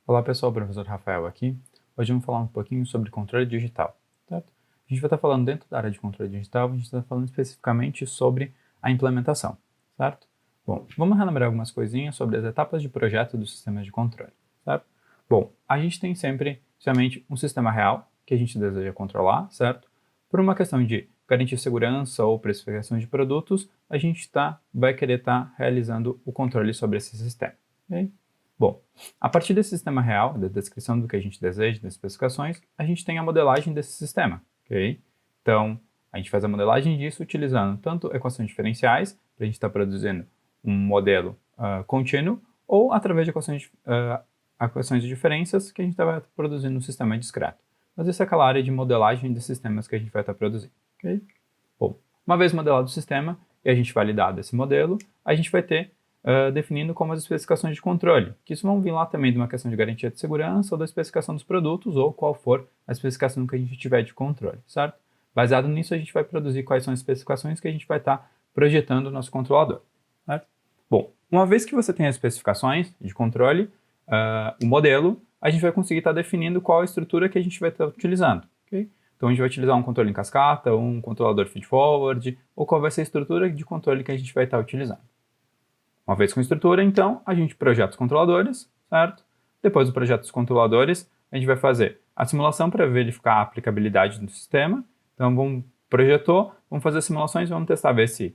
Olá pessoal, professor Rafael aqui. Hoje vamos falar um pouquinho sobre controle digital, certo? A gente vai estar falando dentro da área de controle digital, a gente está falando especificamente sobre a implementação, certo? Bom, vamos relembrar algumas coisinhas sobre as etapas de projeto do sistema de controle, certo? Bom, a gente tem sempre, somente um sistema real que a gente deseja controlar, certo? Por uma questão de garantir segurança ou precificação de produtos, a gente vai querer estar realizando o controle sobre esse sistema, ok? Bom, a partir desse sistema real, da descrição do que a gente deseja, das especificações, a gente tem a modelagem desse sistema, ok? Então, a gente faz a modelagem disso utilizando tanto equações diferenciais, para a gente estar produzindo um modelo contínuo, ou através de equações de diferenças que a gente vai estar produzindo um sistema discreto. Mas essa é aquela área de modelagem de sistemas que a gente vai estar produzindo, ok? Bom, uma vez modelado o sistema e a gente validado esse modelo, a gente vai ter definindo como as especificações de controle, que isso vão vir lá também de uma questão de garantia de segurança ou da especificação dos produtos ou qual for a especificação que a gente tiver de controle, certo? Baseado nisso, a gente vai produzir quais são as especificações que a gente vai estar projetando o nosso controlador, certo? Bom, uma vez que você tem as especificações de controle, o modelo, a gente vai conseguir estar definindo qual a estrutura que a gente vai estar utilizando, ok? Então, a gente vai utilizar um controle em cascata, um controlador feed-forward, ou qual vai ser a estrutura de controle que a gente vai estar utilizando. Uma vez com a estrutura, então, a gente projeta os controladores, certo? Depois do projeto dos controladores, a gente vai fazer a simulação para verificar a aplicabilidade do sistema. Então, projetou, vamos fazer as simulações e vamos testar, ver se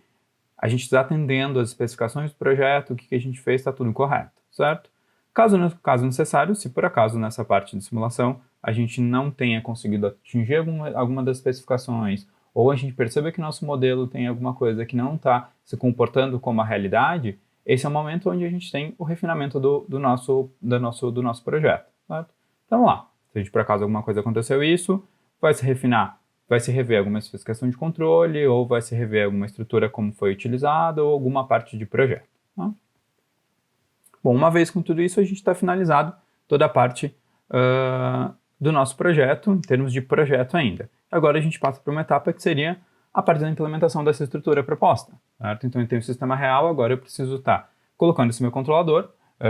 a gente está atendendo as especificações do projeto, o que a gente fez está tudo correto, certo? Caso necessário, se por acaso nessa parte de simulação a gente não tenha conseguido atingir alguma das especificações, ou a gente percebe que nosso modelo tem alguma coisa que não está se comportando como a realidade, esse é o momento onde a gente tem o refinamento do nosso projeto, certo? Então, vamos lá. Se a gente, por acaso, alguma coisa aconteceu isso, vai se refinar, vai se rever alguma especificação de controle, ou vai se rever alguma estrutura como foi utilizada, ou alguma parte de projeto. Tá? Bom, uma vez com tudo isso, a gente está finalizado toda a parte do nosso projeto, em termos de projeto ainda. Agora a gente passa para uma etapa que seria a parte da implementação dessa estrutura proposta, certo? Então eu tenho o sistema real, agora eu preciso estar colocando esse meu controlador,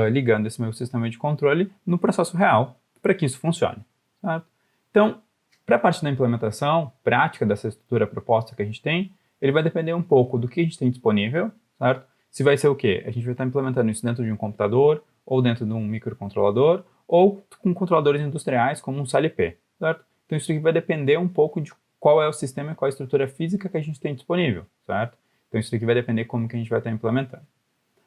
ligando esse meu sistema de controle no processo real, para que isso funcione, certo? Então, para a parte da implementação prática dessa estrutura proposta que a gente tem, ele vai depender um pouco do que a gente tem disponível, certo? Se vai ser o quê? A gente vai estar implementando isso dentro de um computador, ou dentro de um microcontrolador, ou com controladores industriais como um CLP, certo? Então isso aqui vai depender um pouco de qual é o sistema e qual é a estrutura física que a gente tem disponível, certo? Então isso aqui vai depender como que a gente vai estar implementando.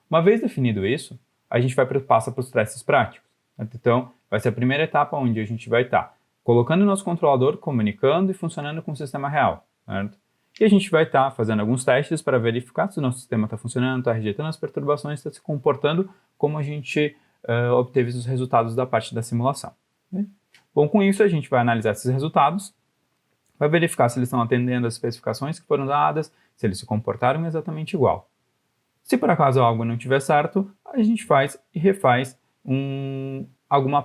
Uma vez definido isso, a gente passa para os testes práticos, certo? Então vai ser a primeira etapa onde a gente vai estar colocando o nosso controlador, comunicando e funcionando com o sistema real, certo? E a gente vai estar fazendo alguns testes para verificar se o nosso sistema está funcionando, está rejeitando as perturbações, está se comportando como a gente obteve os resultados da parte da simulação. Né? Bom, com isso a gente vai analisar esses resultados, vai verificar se eles estão atendendo as especificações que foram dadas, se eles se comportaram exatamente igual. Se por acaso algo não estiver certo, a gente faz e refaz alguma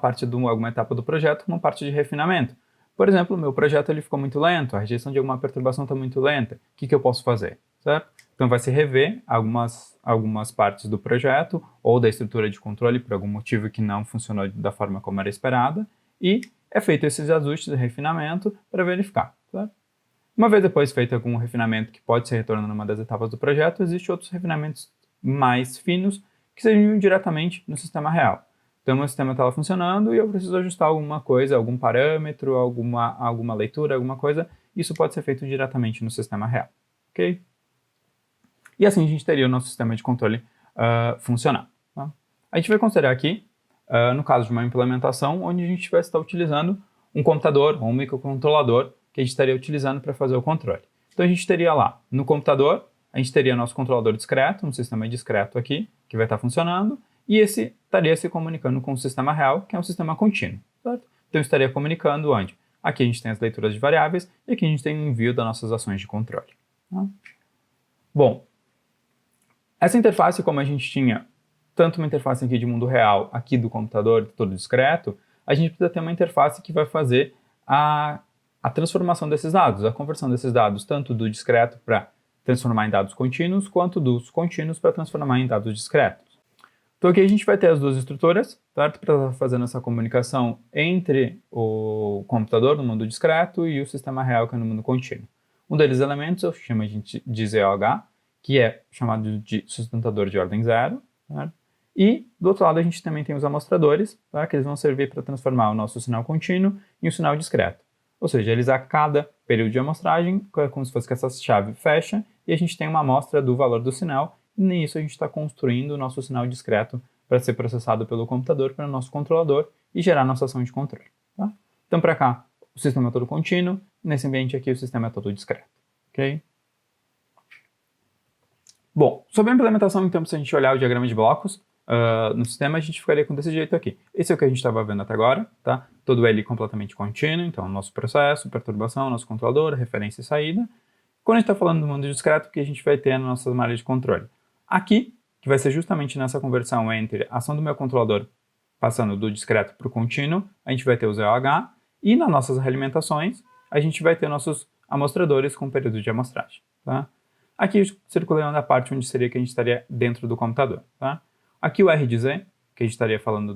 etapa do projeto, uma parte de refinamento. Por exemplo, o meu projeto ele ficou muito lento, a rejeição de alguma perturbação está muito lenta. O que eu posso fazer? Certo? Então vai se rever algumas partes do projeto ou da estrutura de controle por algum motivo que não funcionou da forma como era esperada e é feito esses ajustes de refinamento para verificar. Certo? Uma vez depois feito algum refinamento que pode ser retornado numa das etapas do projeto, existem outros refinamentos mais finos que seriam diretamente no sistema real. Então, meu sistema está lá funcionando e eu preciso ajustar alguma coisa, algum parâmetro, alguma leitura, alguma coisa. Isso pode ser feito diretamente no sistema real, ok? E assim a gente teria o nosso sistema de controle funcionar. Tá? A gente vai considerar aqui, no caso de uma implementação, onde a gente vai estar utilizando um computador ou um microcontrolador que a gente estaria utilizando para fazer o controle. Então, a gente teria lá, no computador, a gente teria nosso controlador discreto, um sistema discreto aqui, que vai estar funcionando, e esse estaria se comunicando com o sistema real, que é um sistema contínuo, certo? Então, estaria comunicando onde? Aqui a gente tem as leituras de variáveis, e aqui a gente tem o envio das nossas ações de controle. Tá? Bom, essa interface, como a gente tinha tanto uma interface aqui de mundo real, aqui do computador, todo discreto, a gente precisa ter uma interface que vai fazer a transformação desses dados, a conversão desses dados, tanto do discreto para transformar em dados contínuos, quanto dos contínuos para transformar em dados discretos. Então aqui a gente vai ter as duas estruturas, certo? Para estar fazendo essa comunicação entre o computador no mundo discreto e o sistema real, que é no mundo contínuo. Um deles elementos eu chamo de ZOH, que é chamado de sustentador de ordem zero, certo? E do outro lado a gente também tem os amostradores, tá? Que eles vão servir para transformar o nosso sinal contínuo em um sinal discreto. Ou seja, eles a cada período de amostragem, é como se fosse que essa chave fecha, e a gente tem uma amostra do valor do sinal, e nisso a gente está construindo o nosso sinal discreto para ser processado pelo computador, pelo nosso controlador, e gerar nossa ação de controle. Tá? Então, para cá, o sistema é todo contínuo, nesse ambiente aqui o sistema é todo discreto. Ok? Bom, sobre a implementação, então, se a gente olhar o diagrama de blocos, no sistema a gente ficaria com desse jeito aqui. Esse é o que a gente estava vendo até agora, tá? Todo ele completamente contínuo, então nosso processo, perturbação, nosso controlador, referência e saída. Quando a gente está falando do mundo discreto, o que a gente vai ter nas nossas malhas de controle? Aqui, que vai ser justamente nessa conversão entre a ação do meu controlador passando do discreto para o contínuo, a gente vai ter o ZOH, e nas nossas realimentações, a gente vai ter nossos amostradores com período de amostragem, tá? Aqui eu circulei na parte onde seria que a gente estaria dentro do computador, tá? Aqui o R de Z, que a gente estaria falando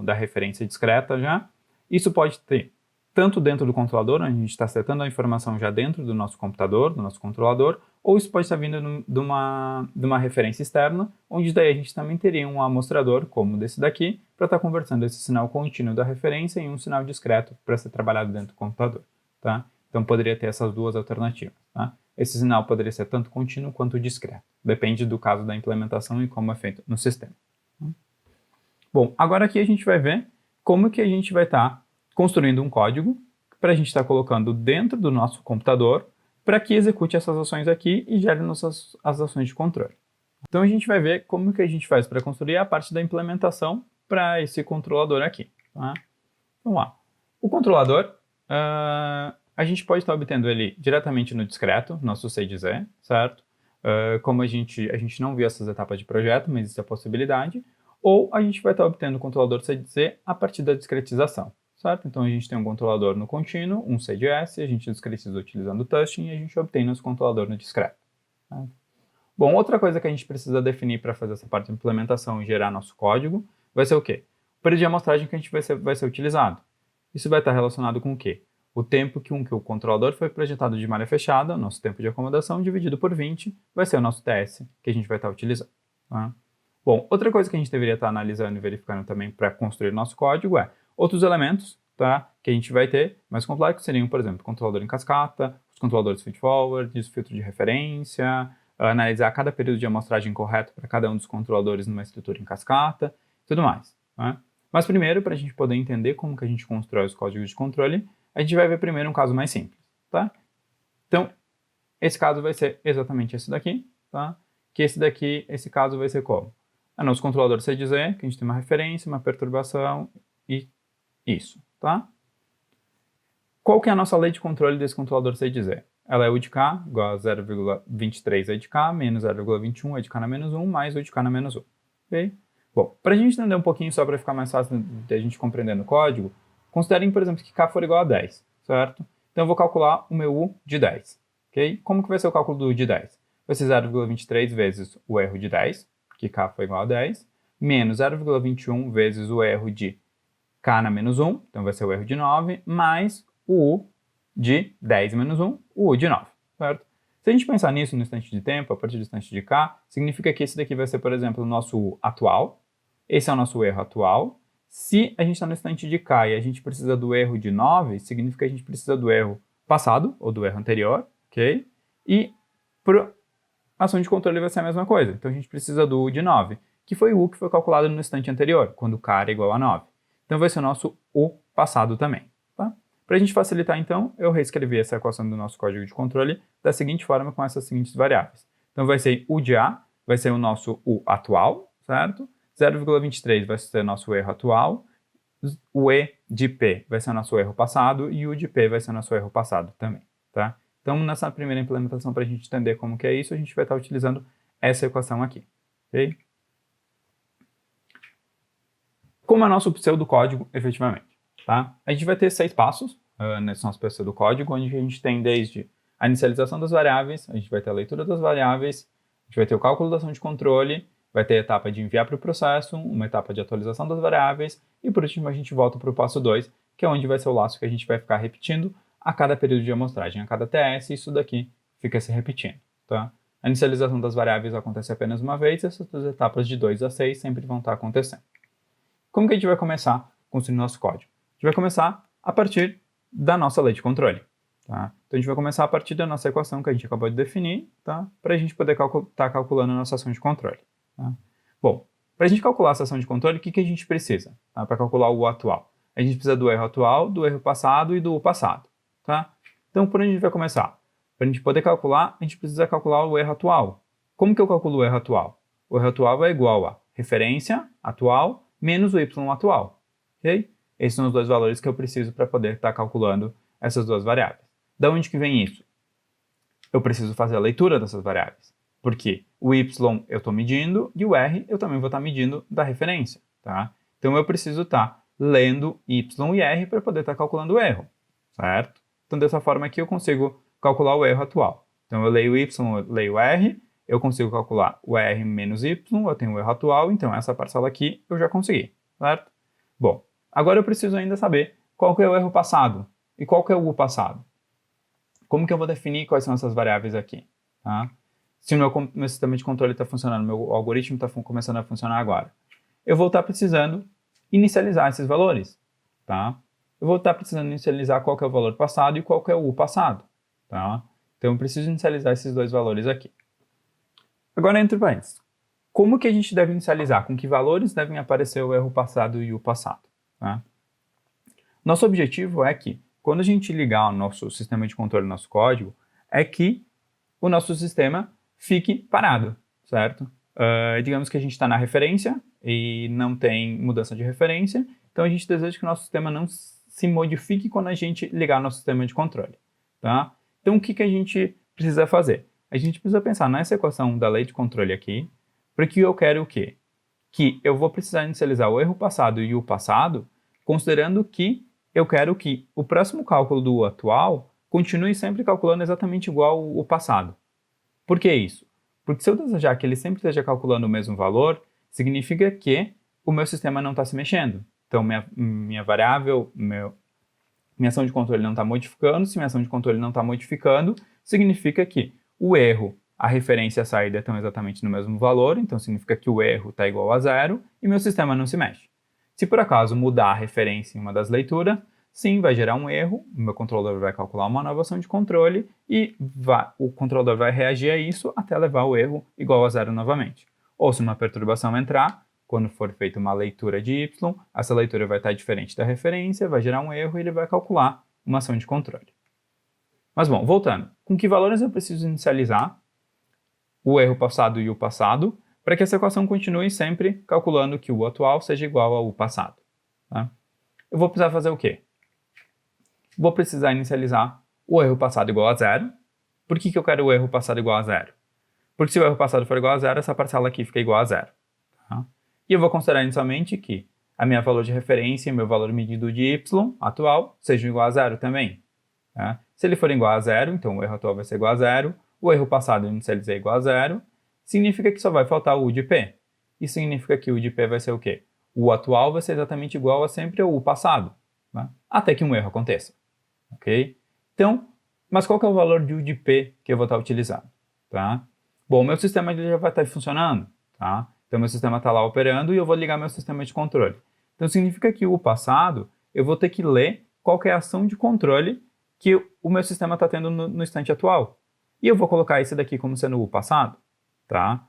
da referência discreta já. Isso pode ter tanto dentro do controlador, onde a gente está setando a informação já dentro do nosso computador, do nosso controlador, ou isso pode estar vindo de uma referência externa, onde daí a gente também teria um amostrador, como desse daqui, para estar convertendo esse sinal contínuo da referência em um sinal discreto para ser trabalhado dentro do computador, tá? Então poderia ter essas duas alternativas, tá? Esse sinal poderia ser tanto contínuo quanto discreto. Depende do caso da implementação e como é feito no sistema. Bom, agora aqui a gente vai ver como que a gente vai estar construindo um código para a gente estar colocando dentro do nosso computador para que execute essas ações aqui e gere as ações de controle. Então a gente vai ver como que a gente faz para construir a parte da implementação para esse controlador aqui. Tá? Vamos lá. O controlador, a gente pode estar obtendo ele diretamente no discreto, nosso C de Z, certo? Como a gente não viu essas etapas de projeto, mas existe a possibilidade. Ou a gente vai estar obtendo o controlador C de Z a partir da discretização, certo? Então a gente tem um controlador no contínuo, um C de S, a gente discretiza utilizando o Tushin e a gente obtém nosso controlador no discreto. Tá? Bom, outra coisa que a gente precisa definir para fazer essa parte de implementação e gerar nosso código vai ser o quê? O período de amostragem que a gente vai ser utilizado. Isso vai estar relacionado com o quê? O tempo que o controlador foi projetado de malha fechada, nosso tempo de acomodação, dividido por 20, vai ser o nosso TS que a gente vai estar utilizando. Tá? Bom, outra coisa que a gente deveria estar analisando e verificando também para construir nosso código é outros elementos, tá, que a gente vai ter mais complexos, seriam, por exemplo, controlador em cascata, os controladores feed-forward, os filtros de referência, analisar cada período de amostragem correto para cada um dos controladores numa estrutura em cascata, tudo mais. Tá? Mas primeiro, para a gente poder entender como que a gente constrói os códigos de controle, a gente vai ver primeiro um caso mais simples. Tá? Então, esse caso vai ser exatamente esse daqui, tá? Que esse caso vai ser como? É nosso controlador C de Z, que a gente tem uma referência, uma perturbação e isso, tá? Qual que é a nossa lei de controle desse controlador C de Z? Ela é U de K igual a 0,23 E de K menos 0,21 E de K na menos 1 mais U de K na menos 1. Ok? Bom, para a gente entender um pouquinho, só para ficar mais fácil de a gente compreender no código, considerem, por exemplo, que K for igual a 10, certo? Então eu vou calcular o meu U de 10, ok? Como que vai ser o cálculo do U de 10? Vai ser 0,23 vezes o erro de 10, que K foi igual a 10, menos 0,21 vezes o erro de K na menos 1, então vai ser o erro de 9, mais o U de 10 menos 1, o U de 9, certo? Se a gente pensar nisso no instante de tempo, a partir do instante de K, significa que esse daqui vai ser, por exemplo, o nosso U atual, esse é o nosso erro atual. Se a gente está no instante de K e a gente precisa do erro de 9, significa que a gente precisa do erro passado, ou do erro anterior, ok? E para a ação de controle vai ser a mesma coisa. Então a gente precisa do U de 9, que foi o U que foi calculado no instante anterior, quando K era igual a 9. Então vai ser o nosso U passado também. Tá? Para a gente facilitar, então, eu reescrevi essa equação do nosso código de controle da seguinte forma, com essas seguintes variáveis. Então vai ser U de A, vai ser o nosso U atual, certo? 0,23 vai ser o nosso erro atual, o E de P vai ser o nosso erro passado e o U de P vai ser o nosso erro passado também, tá? Então, nessa primeira implementação, para a gente entender como que é isso, a gente vai estar utilizando essa equação aqui, ok? Como é o nosso pseudocódigo, efetivamente, tá? A gente vai ter 6 passos nesse nosso pseudocódigo, onde a gente tem desde a inicialização das variáveis, a gente vai ter a leitura das variáveis, a gente vai ter o cálculo da ação de controle, Vai ter a etapa de enviar para o processo, uma etapa de atualização das variáveis, e por último a gente volta para o passo 2, que é onde vai ser o laço que a gente vai ficar repetindo a cada período de amostragem, a cada TS, isso daqui fica se repetindo, tá? A inicialização das variáveis acontece apenas uma vez, essas duas etapas de 2 a 6 sempre vão estar acontecendo. Como que a gente vai começar construindo nosso código? A gente vai começar a partir da nossa lei de controle, tá? Então a gente vai começar a partir da nossa equação que a gente acabou de definir, tá? Para a gente poder estar calculando a nossa ação de controle. Tá? Bom, para a gente calcular essa ação de controle, o que a gente precisa, tá? Para calcular o atual? A gente precisa do erro atual, do erro passado e do passado. Tá? Então, por onde a gente vai começar? Para a gente poder calcular, a gente precisa calcular o erro atual. Como que eu calculo o erro atual? O erro atual é igual a referência atual menos o y atual. Ok? Esses são os dois valores que eu preciso para poder estar calculando essas duas variáveis. Da onde que vem isso? Eu preciso fazer a leitura dessas variáveis. Porque o y eu estou medindo e o r eu também vou estar medindo da referência. Tá? Então eu preciso estar lendo y e r para poder estar calculando o erro. Certo? Então dessa forma aqui eu consigo calcular o erro atual. Então eu leio y, eu leio r, eu consigo calcular o r menos y, eu tenho o erro atual, então essa parcela aqui eu já consegui. Certo? Bom, agora eu preciso ainda saber qual que é o erro passado e qual que é o u passado. Como que eu vou definir quais são essas variáveis aqui? Tá? Se o meu sistema de controle está funcionando, meu algoritmo está começando a funcionar agora, eu vou estar precisando inicializar esses valores. Tá? Eu vou estar precisando inicializar qual que é o valor passado e qual que é o u passado. Tá? Então eu preciso inicializar esses dois valores aqui. Agora, entre parênteses, como que a gente deve inicializar? Com que valores devem aparecer o erro passado e o passado? Tá? Nosso objetivo é que, quando a gente ligar o nosso sistema de controle no nosso código, é que o nosso sistema fique parado, certo? Digamos que a gente está na referência e não tem mudança de referência, então a gente deseja que o nosso sistema não se modifique quando a gente ligar o nosso sistema de controle, tá? Então o que a gente precisa fazer? A gente precisa pensar nessa equação da lei de controle aqui, porque eu quero o quê? Que eu vou precisar inicializar o erro passado e o passado, considerando que eu quero que o próximo cálculo do atual continue sempre calculando exatamente igual o passado. Por que isso? Porque se eu desejar que ele sempre esteja calculando o mesmo valor, significa que o meu sistema não está se mexendo. Então, minha variável, minha ação de controle não está modificando. Se minha ação de controle não está modificando, significa que o erro, a referência e a saída estão exatamente no mesmo valor, então significa que o erro está igual a zero e meu sistema não se mexe. Se por acaso mudar a referência em uma das leituras, sim, vai gerar um erro, o meu controlador vai calcular uma nova ação de controle e o controlador vai reagir a isso até levar o erro igual a zero novamente. Ou se uma perturbação entrar, quando for feita uma leitura de y, essa leitura vai estar diferente da referência, vai gerar um erro e ele vai calcular uma ação de controle. Mas bom, voltando, com que valores eu preciso inicializar o erro passado e o passado para que essa equação continue sempre calculando que o atual seja igual ao passado? Tá? Eu vou precisar fazer o quê? Vou precisar inicializar o erro passado igual a zero. Por que eu quero o erro passado igual a zero? Porque se o erro passado for igual a zero, essa parcela aqui fica igual a zero. Tá? E eu vou considerar inicialmente que a minha valor de referência e meu valor medido de y atual sejam igual a zero também. Tá? Se ele for igual a zero, então o erro atual vai ser igual a zero, o erro passado eu inicializei igual a zero, significa que só vai faltar o u de p. Isso significa que o u de p vai ser o quê? O atual vai ser exatamente igual a sempre ao u passado, tá? Até que um erro aconteça. Ok? Então, mas qual que é o valor de u de p que eu vou estar utilizando? Tá? Bom, meu sistema já vai estar funcionando. Tá? Então, meu sistema está lá operando e eu vou ligar meu sistema de controle. Então, significa que o passado, eu vou ter que ler qual que é a ação de controle que o meu sistema está tendo no instante atual. E eu vou colocar esse daqui como sendo o passado. Tá?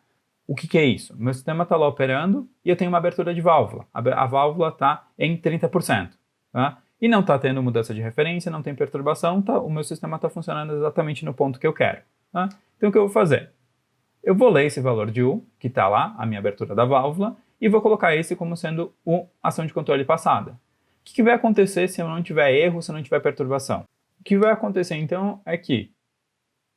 O que é isso? Meu sistema está lá operando e eu tenho uma abertura de válvula. A válvula está em 30%. Tá? E não está tendo mudança de referência, não tem perturbação, tá? O meu sistema está funcionando exatamente no ponto que eu quero. Tá? Então o que eu vou fazer? Eu vou ler esse valor de U, que está lá, a minha abertura da válvula, e vou colocar esse como sendo uma ação de controle passada. O que vai acontecer se eu não tiver erro, se eu não tiver perturbação? O que vai acontecer então é que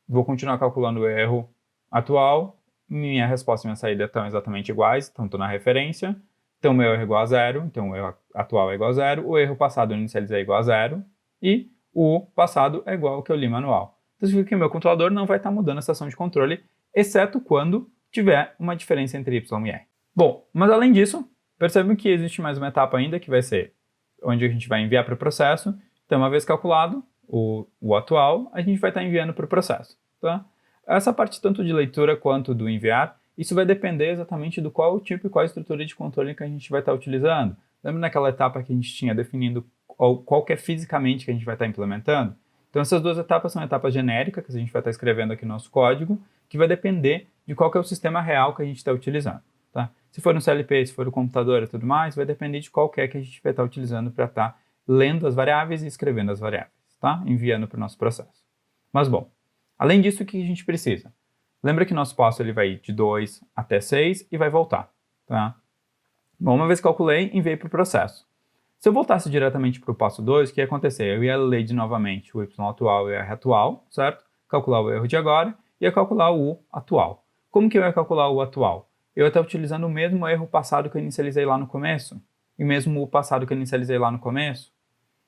vou continuar calculando o erro atual, minha resposta e minha saída estão exatamente iguais, então estou na referência, então o meu erro é igual a zero, então o erro atual é igual a zero, o erro passado eu inicializei é igual a zero, e o passado é igual ao que eu li manual. Então significa que o meu controlador não vai estar mudando essa ação de controle, exceto quando tiver uma diferença entre y e r. Bom, mas além disso, percebam que existe mais uma etapa ainda, que vai ser onde a gente vai enviar para o processo. Então, uma vez calculado o atual, a gente vai estar enviando para o processo. Tá? Essa parte tanto de leitura quanto do enviar, isso vai depender exatamente do qual tipo e qual estrutura de controle que a gente vai estar utilizando. Lembra naquela etapa que a gente tinha definindo qual que é fisicamente que a gente vai estar implementando? Então, essas duas etapas são etapas genéricas, que a gente vai estar escrevendo aqui no nosso código, que vai depender de qual que é o sistema real que a gente está utilizando. Tá? Se for no CLP, se for no computador e tudo mais, vai depender de qual que é que a gente vai estar utilizando para estar lendo as variáveis e escrevendo as variáveis, tá? Enviando para o nosso processo. Mas, bom, além disso, o que a gente precisa? Lembra que nosso passo ele vai ir de 2 até 6 e vai voltar. Tá? Bom, uma vez que calculei, enviei para o processo. Se eu voltasse diretamente para o passo 2, o que ia acontecer? Eu ia ler novamente o y atual e o r atual, certo? Calcular o erro de agora e ia calcular o u atual. Como que eu ia calcular o atual? Eu ia estar utilizando o mesmo erro passado que eu inicializei lá no começo, e mesmo o passado que eu inicializei lá no começo.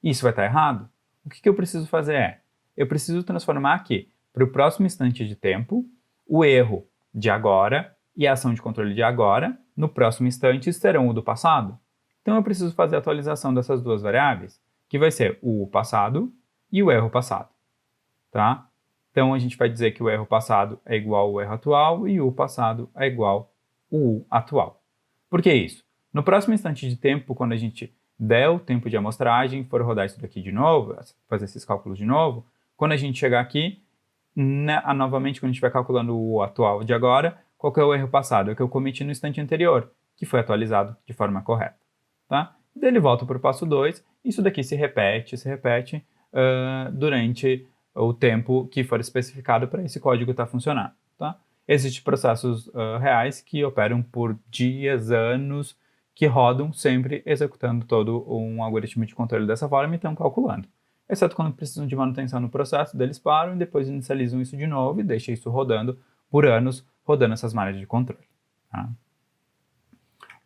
Isso vai estar errado? O que eu preciso fazer é, eu preciso transformar aqui, para o próximo instante de tempo, o erro de agora e a ação de controle de agora, no próximo instante, serão o do passado. Então eu preciso fazer a atualização dessas duas variáveis, que vai ser o passado e o erro passado. Tá? Então a gente vai dizer que o erro passado é igual ao erro atual e o passado é igual ao u atual. Por que isso? No próximo instante de tempo, quando a gente der o tempo de amostragem, for rodar isso daqui de novo, fazer esses cálculos de novo, quando a gente chegar aqui, novamente, quando a gente estiver calculando o atual de agora, qual que é o erro passado? É o que eu cometi no instante anterior, que foi atualizado de forma correta. Tá? Daí ele volta para o passo 2, isso daqui se repete durante o tempo que for especificado para esse código estar funcionando. Tá? Existem processos reais que operam por dias, anos, que rodam sempre executando todo um algoritmo de controle dessa forma e estão calculando. Exceto quando precisam de manutenção no processo, eles param e depois inicializam isso de novo e deixam isso rodando por anos, rodando essas malhas de controle. Tá?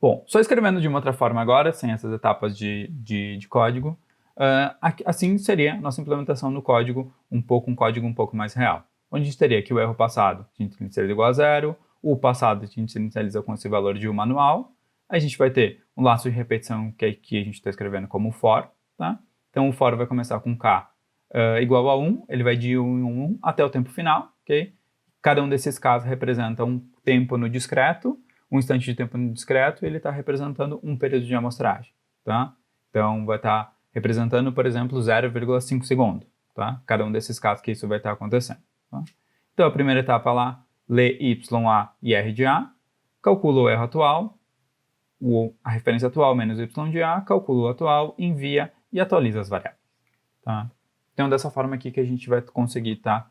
Bom, só escrevendo de uma outra forma agora, sem essas etapas de código, assim seria a nossa implementação no código, um código um pouco mais real. Onde a gente teria que o erro passado a gente inicializa igual a 0, o passado a gente inicializa com esse valor de 1 manual, a gente vai ter um laço de repetição que aqui a gente está escrevendo como for, tá? Então o for vai começar com k igual a 1, ele vai de 1 em 1 até o tempo final, ok? Cada um desses k's representa um tempo no discreto, um instante de tempo no discreto, e ele está representando um período de amostragem, tá? Então vai estar representando, por exemplo, 0,5 segundo, tá? Cada um desses casos que isso vai estar acontecendo. Tá? Então a primeira etapa lá, lê y, a e r de a, calcula o erro atual, a referência atual menos y de a, calcula o atual, envia e atualiza as variáveis. Tá? Então dessa forma aqui que a gente vai conseguir estar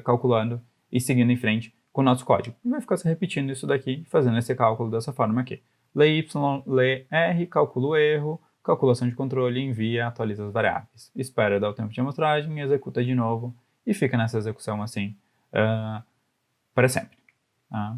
calculando e seguindo em frente com o nosso código. E vai ficar se repetindo isso daqui, fazendo esse cálculo dessa forma aqui. Lê y, lê r, calcula o erro, calculação de controle, envia, atualiza as variáveis. Espera dar o tempo de amostragem, executa de novo e fica nessa execução assim para sempre. Tá?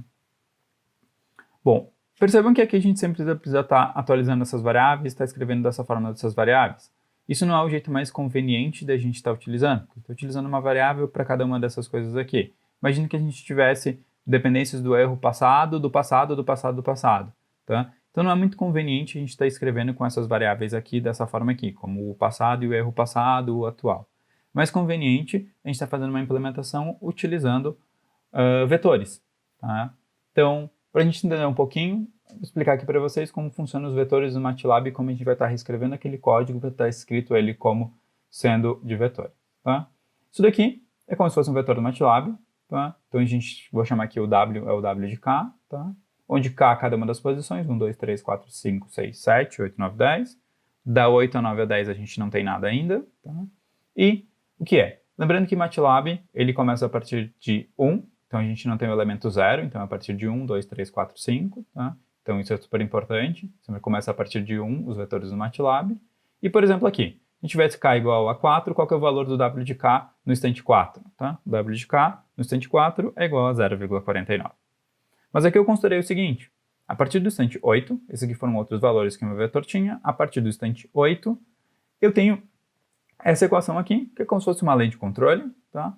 Bom, percebam que aqui a gente sempre precisa estar atualizando essas variáveis, estar escrevendo dessa forma dessas variáveis. Isso não é o jeito mais conveniente da gente estar utilizando. Estou utilizando uma variável para cada uma dessas coisas aqui. Imagina que a gente tivesse dependências do erro passado, do passado, do passado, do passado. Tá? Então não é muito conveniente a gente estar escrevendo com essas variáveis aqui dessa forma aqui, como o passado e o erro passado, o atual. Mais conveniente a gente está fazendo uma implementação utilizando vetores. Tá? Então, para a gente entender um pouquinho, vou explicar aqui para vocês como funcionam os vetores do MATLAB e como a gente vai estar reescrevendo aquele código para estar escrito ele como sendo de vetor. Tá? Isso daqui é como se fosse um vetor do MATLAB. Tá? Então a gente, vou chamar aqui o W, é o W de K, tá? Onde K é cada uma das posições, 1, 2, 3, 4, 5, 6, 7, 8, 9, 10. Da 8 a 9 a 10 a gente não tem nada ainda. Tá? E o que é? Lembrando que MATLAB, ele começa a partir de 1, então a gente não tem o elemento 0, então é a partir de 1, 2, 3, 4, 5. Tá? Então isso é super importante, sempre começa a partir de 1, os vetores do MATLAB. E por exemplo aqui, se a gente tivesse K igual a 4, qual que é o valor do W de K no instante 4? Tá? O W de K no instante 4 é igual a 0,49. Mas aqui eu considerei o seguinte, a partir do instante 8, esses aqui foram outros valores que o meu vetor tinha, a partir do instante 8, eu tenho essa equação aqui, que é como se fosse uma lei de controle, tá?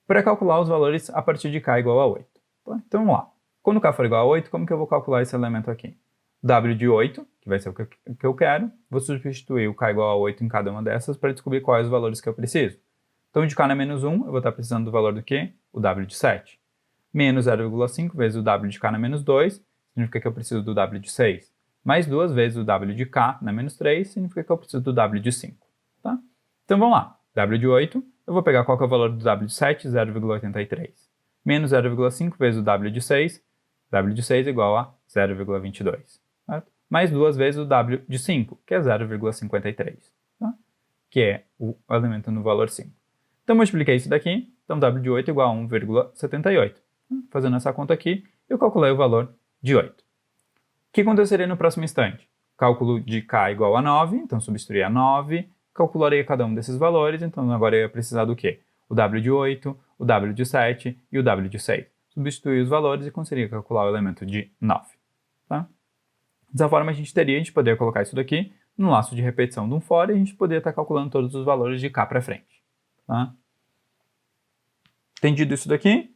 Para calcular os valores a partir de K igual a 8. Tá? Então vamos lá. Quando k for igual a 8, como que eu vou calcular esse elemento aqui? W de 8, que vai ser o que eu quero, vou substituir o k igual a 8 em cada uma dessas para descobrir quais os valores que eu preciso. Então de k na menos 1, eu vou estar precisando do valor do quê? O W de 7. Menos 0,5 vezes o W de k na menos 2, significa que eu preciso do W de 6. Mais 2 vezes o W de k na menos 3, significa que eu preciso do W de 5. Tá? Então vamos lá. W de 8, eu vou pegar qual que é o valor do W de 7, 0,83. Menos 0,5 vezes o W de 6 é igual a 0,22. Certo? Mais 2 vezes o W de 5, que é 0,53. Tá? Que é o elemento no valor 5. Então multipliquei isso daqui, então W de 8 é igual a 1,78. Fazendo essa conta aqui, eu calculei o valor de 8. O que aconteceria no próximo instante? Cálculo de k igual a 9, então substituir a 9, calcularei cada um desses valores, então agora eu ia precisar do quê? O W de 8, o W de 7 e o W de 6. Substituir os valores e conseguiria calcular o elemento de 9. Tá? Dessa forma a gente poderia colocar isso daqui no laço de repetição de um for e a gente poderia estar calculando todos os valores de k para frente. Tá? Entendido isso daqui?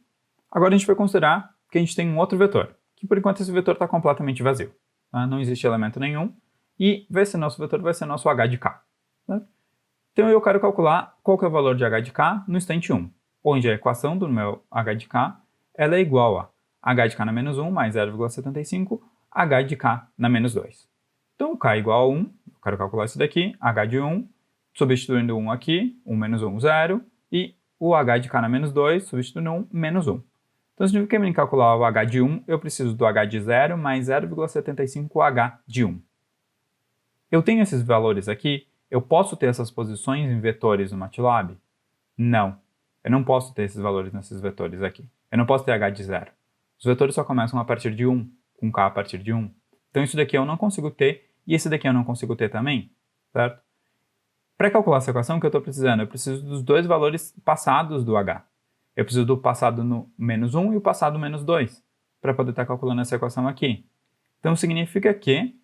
Agora a gente vai considerar que a gente tem um outro vetor, que por enquanto esse vetor está completamente vazio. Tá? Não existe elemento nenhum e nosso vetor vai ser nosso h de k. Tá? Então eu quero calcular qual que é o valor de h de k no instante 1, onde a equação do meu h de k ela é igual a h de k na menos 1 mais 0,75 h de k na menos 2. Então k é igual a 1, eu quero calcular isso daqui, h de 1, substituindo 1 aqui, 1 menos 1, 0, e o h de k na menos 2, substituindo 1, menos 1. Então, se eu quero calcular o h de 1, eu preciso do h de 0 mais 0,75 h de 1. Eu tenho esses valores aqui, eu posso ter essas posições em vetores no MATLAB? Não. Eu não posso ter esses valores nesses vetores aqui. Eu não posso ter h de 0. Os vetores só começam a partir de 1, com k a partir de 1. Então, isso daqui eu não consigo ter, e esse daqui eu não consigo ter também, certo? Para calcular essa equação, o que eu estou precisando? Eu preciso dos dois valores passados do h. Eu preciso do passado no menos 1 e o passado menos 2, para poder estar calculando essa equação aqui. Então, significa que,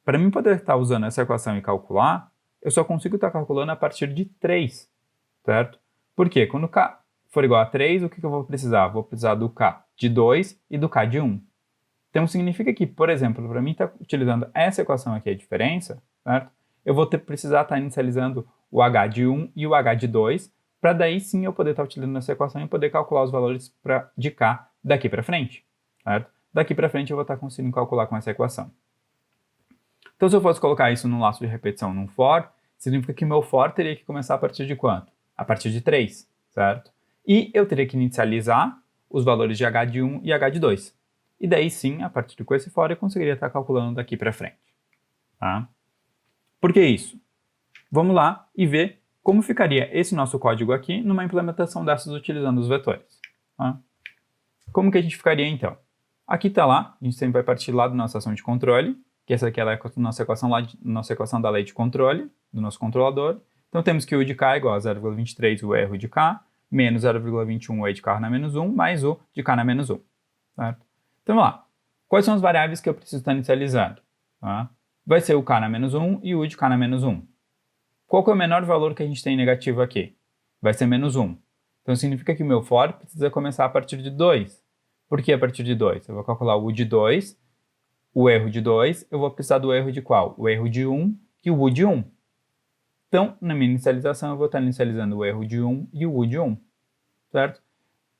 para mim poder estar usando essa equação e calcular, eu só consigo estar calculando a partir de 3, certo? Por quê? Quando k for igual a 3, o que eu vou precisar? Vou precisar do k de 2 e do k de 1. Então, significa que, por exemplo, para mim estar utilizando essa equação aqui, a diferença, certo? Eu vou precisar estar inicializando o h de 1 e o h de 2, para daí sim eu poder estar utilizando essa equação e poder calcular os valores de k daqui para frente, certo? Daqui para frente eu vou estar conseguindo calcular com essa equação. Então, se eu fosse colocar isso num laço de repetição num for, significa que meu for teria que começar a partir de quanto? A partir de 3, certo? E eu teria que inicializar os valores de h de 1 e h de 2. E daí sim, a partir de esse for, eu conseguiria estar calculando daqui para frente. Tá? Por que isso? Vamos lá e ver como ficaria esse nosso código aqui numa implementação dessas utilizando os vetores. Tá? Como que a gente ficaria então? Aqui está lá, a gente sempre vai partir lá da nossa ação de controle, que essa aqui é a nossa equação da lei de controle, do nosso controlador. Então temos que o de k é igual a 0,23 o erro de k, menos 0,21 o e de k na menos 1, mais o de k na menos 1. Certo? Então vamos lá. Quais são as variáveis que eu preciso estar inicializando? Tá? Vai ser o k na menos 1 e o de k na menos 1. Qual que é o menor valor que a gente tem negativo aqui? Vai ser menos 1. Então significa que o meu for precisa começar a partir de 2. Por que a partir de 2? Eu vou calcular o u de 2, o erro de 2, eu vou precisar do erro de qual? O erro de 1 e o u de 1. Então, na minha inicialização, eu vou estar inicializando o erro de 1 e o u de 1, certo?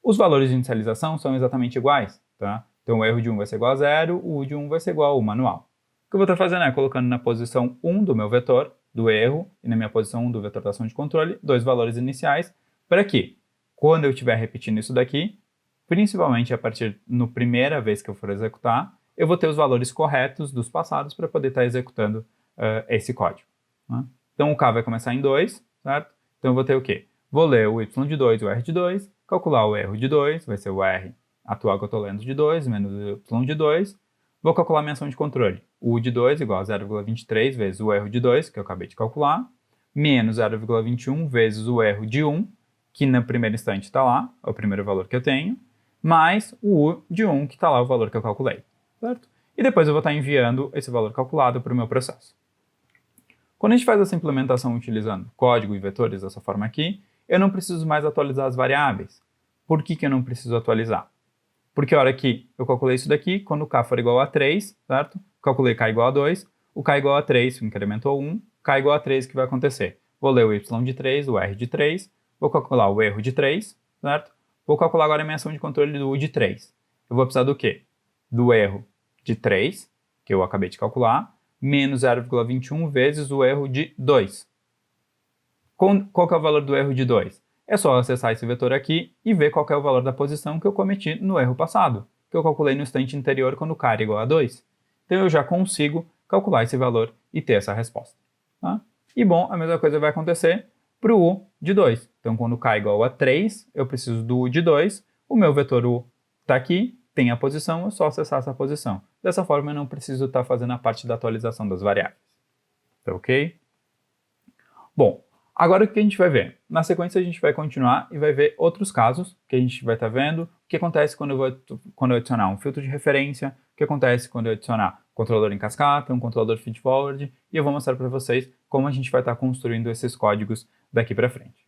Os valores de inicialização são exatamente iguais, tá? Então, o erro de 1 vai ser igual a 0, o u de 1 vai ser igual ao manual. O que eu vou estar fazendo é colocando na posição 1 do meu vetor, do erro, e na minha posição 1 do vetor da ação de controle, dois valores iniciais, para que, quando eu estiver repetindo isso daqui, principalmente a partir da primeira vez que eu for executar, eu vou ter os valores corretos dos passados para poder estar executando esse código. Né? Então, o k vai começar em 2, certo? Então, eu vou ter o quê? Vou ler o y de 2 e o r de 2, calcular o erro de 2, vai ser o r atual que eu estou lendo de 2, menos o y de 2. Vou calcular a minha ação de controle. O u de 2 igual a 0,23 vezes o erro de 2, que eu acabei de calcular, menos 0,21 vezes o erro de 1, que no primeiro instante está lá, é o primeiro valor que eu tenho, mais o u de 1, que está lá o valor que eu calculei, certo? E depois eu vou estar enviando esse valor calculado para o meu processo. Quando a gente faz essa implementação utilizando código e vetores dessa forma aqui, eu não preciso mais atualizar as variáveis. Por que eu não preciso atualizar? Porque a hora que eu calculei isso daqui, quando k for igual a 3, certo? Calculei k igual a 2, o k igual a 3, o incremento 1, k igual a 3, o que vai acontecer? Vou ler o y de 3, o r de 3, vou calcular o erro de 3, certo? Vou calcular agora a minha ação de controle do u de 3. Eu vou precisar do quê? Do erro de 3, que eu acabei de calcular, menos 0,21 vezes o erro de 2. Qual que é o valor do erro de 2? É só acessar esse vetor aqui e ver qual que é o valor da posição que eu cometi no erro passado, que eu calculei no instante anterior quando k era igual a 2. Então eu já consigo calcular esse valor e ter essa resposta. Tá? E bom, a mesma coisa vai acontecer para o u de 2. Então quando k é igual a 3, eu preciso do u de 2, o meu vetor u está aqui, tem a posição, é só acessar essa posição. Dessa forma eu não preciso estar fazendo a parte da atualização das variáveis. Tá ok? Bom, agora o que a gente vai ver? Na sequência a gente vai continuar e vai ver outros casos que a gente vai estar vendo, o que acontece quando eu adicionar um filtro de referência, o que acontece quando eu adicionar um controlador em cascata, um controlador feed-forward, e eu vou mostrar para vocês como a gente vai estar construindo esses códigos daqui para frente.